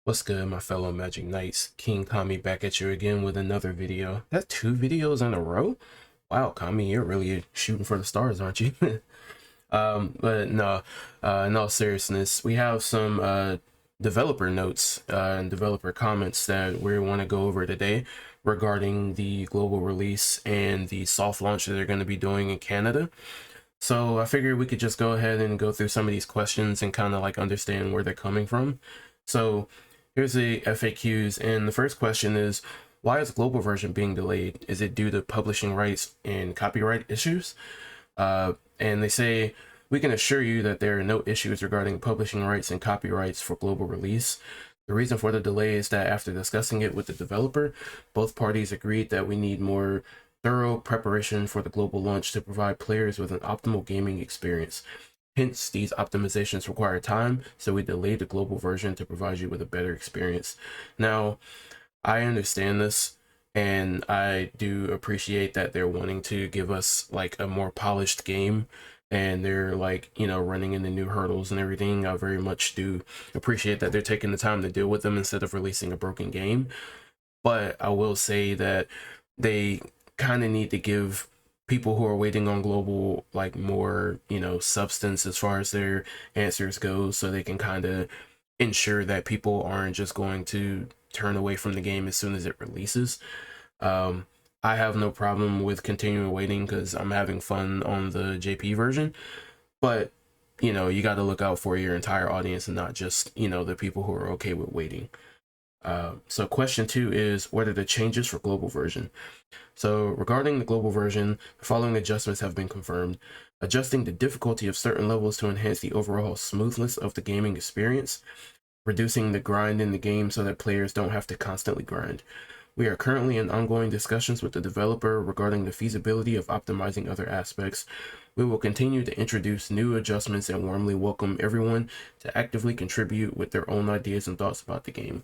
What's good, my fellow Magic Knights? King Kami back at you again with another video. That's two videos in a row? Wow, Kami, you're really shooting for the stars, aren't you? But no, in all seriousness, we have some developer notes and developer comments that we want to go over today regarding the global release and the soft launch that they're going to be doing in Canada. So I figured we could just go ahead and go through some of these questions and kind of like understand where they're coming from. So here's the FAQs, and the first question is, why is the global version being delayed? Is it due to publishing rights and copyright issues? And they say, we can assure you that there are no issues regarding publishing rights and copyrights for global release. The reason for the delay is that after discussing it with the developer, both parties agreed that we need more thorough preparation for the global launch to provide players with an optimal gaming experience. Hence, these optimizations require time, so we delayed the global version to provide you with a better experience. Now, I understand this, and I do appreciate that they're wanting to give us like a more polished game, and they're like, running into new hurdles and everything. I very much do appreciate that they're taking the time to deal with them instead of releasing a broken game. But I will say that they kind of need to give people who are waiting on global like more substance as far as their answers go, so they can kind of ensure that people aren't just going to turn away from the game as soon as it releases. I have no problem with continuing waiting because I'm having fun on the JP version, but you got to look out for your entire audience and not just the people who are okay with waiting. So question 2 is, what are the changes for global version? So regarding the global version, the following adjustments have been confirmed. Adjusting the difficulty of certain levels to enhance the overall smoothness of the gaming experience. Reducing the grind in the game so that players don't have to constantly grind. We are currently in ongoing discussions with the developer regarding the feasibility of optimizing other aspects. We will continue to introduce new adjustments and warmly welcome everyone to actively contribute with their own ideas and thoughts about the game.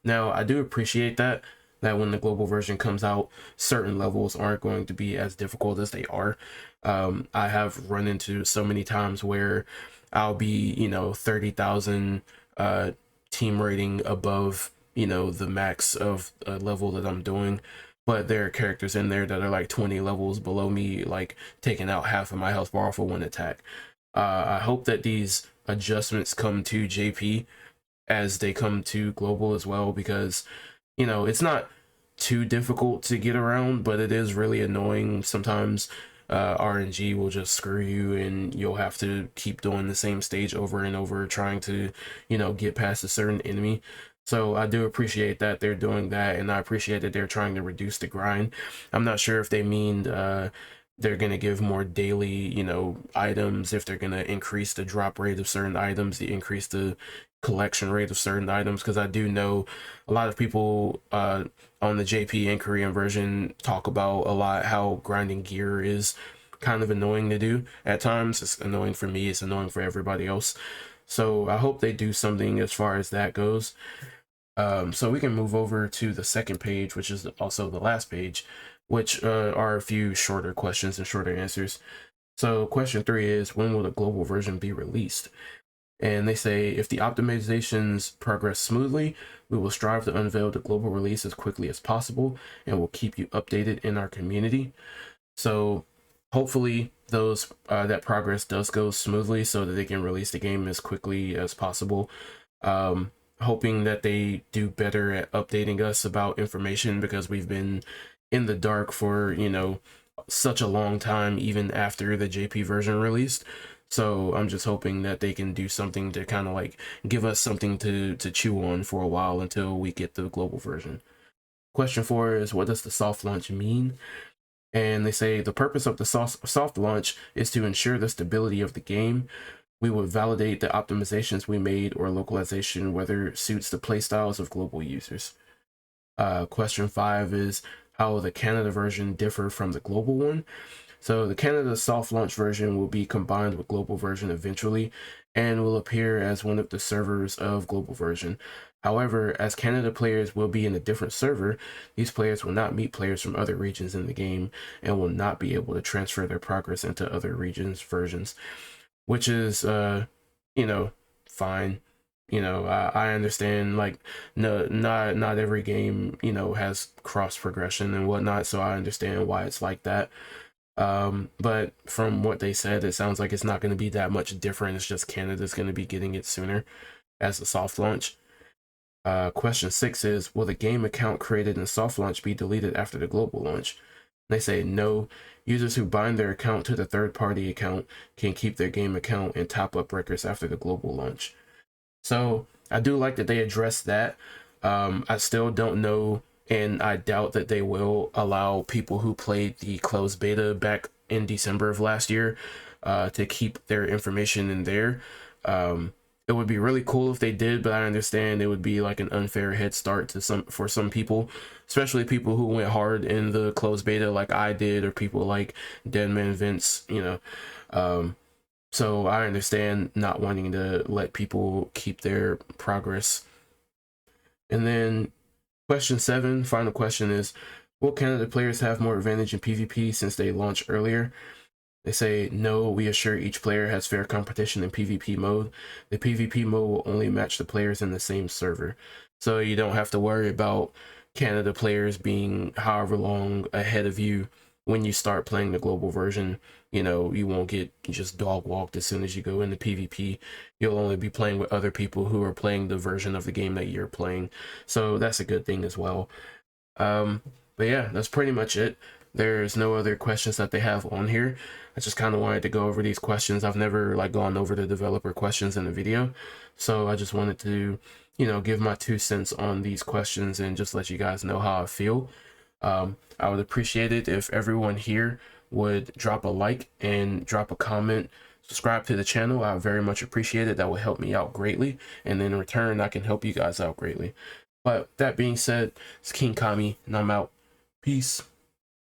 Now, I do appreciate that when the global version comes out, certain levels aren't going to be as difficult as they are. I have run into so many times where I'll be, 30,000 team rating above, the max of a level that I'm doing. But there are characters in there that are like 20 levels below me, like taking out half of my health bar for one attack. I hope that these adjustments come to JP as they come to global as well, because it's not too difficult to get around, but it is really annoying sometimes. RNG will just screw you, and you'll have to keep doing the same stage over and over trying to get past a certain enemy. So I do appreciate that they're doing that, and I appreciate that they're trying to reduce the grind. I'm not sure if they mean they're going to give more daily items, if they're going to increase the drop rate of certain items, the increase the collection rate of certain items, because I do know a lot of people on the JP and Korean version talk about a lot how grinding gear is kind of annoying to do at times. It's annoying for me, it's annoying for everybody else. So I hope they do something as far as that goes. So we can move over to the second page, which is also the last page, which are a few shorter questions and shorter answers. So question 3 is, when will the global version be released? And they say, if the optimizations progress smoothly, we will strive to unveil the global release as quickly as possible, and will keep you updated in our community. So hopefully those that progress does go smoothly so that they can release the game as quickly as possible. Hoping that they do better at updating us about information, because we've been in the dark for such a long time, even after the JP version released. So I'm just hoping that they can do something to kind of like give us something to chew on for a while until we get the global version. Question 4 is, what does the soft launch mean? And they say, the purpose of the soft launch is to ensure the stability of the game. We would validate the optimizations we made or localization, whether it suits the playstyles of global users. Question 5 is, how will the Canada version differ from the global one? So the Canada soft launch version will be combined with global version eventually, and will appear as one of the servers of global version. However, as Canada players will be in a different server, these players will not meet players from other regions in the game, and will not be able to transfer their progress into other regions versions, which is fine. You know, I understand, like, no, not every game, you know, has cross progression and whatnot, so I understand why it's like that. But from what they said, it sounds like it's not going to be that much different. It's just Canada's going to be getting it sooner as a soft launch. Question 6 is, will the game account created in soft launch be deleted after the global launch? They say no. Users who bind their account to the third-party account can keep their game account and top up records after the global launch. So I do like that they address that. I still don't know, and I doubt that they will allow people who played the closed beta back in December of last year to keep their information in there. It would be really cool if they did, but I understand it would be like an unfair head start to for some people, especially people who went hard in the closed beta like I did, or people like Deadman Vince, you know. So I understand not wanting to let people keep their progress. And then question 7, final question, is, will Canada players have more advantage in PvP since they launched earlier? They say no, we assure each player has fair competition in PvP mode. The PvP mode will only match the players in the same server. So you don't have to worry about Canada players being however long ahead of you when you start playing the global version. You know, you won't get just dog walked as soon as you go into PvP. You'll only be playing with other people who are playing the version of the game that you're playing. So that's a good thing as well. But yeah, that's pretty much it. There's no other questions that they have on here. I just kind of wanted to go over these questions. I've never like gone over the developer questions in the video, so I just wanted to, you know, give my 2 cents on these questions and just let you guys know how I feel. I would appreciate it if everyone here would drop a like and drop a comment, subscribe to the channel. I very much appreciate it. That will help me out greatly, and in return I can help you guys out greatly. But that being said, it's King Kami, and I'm out. Peace.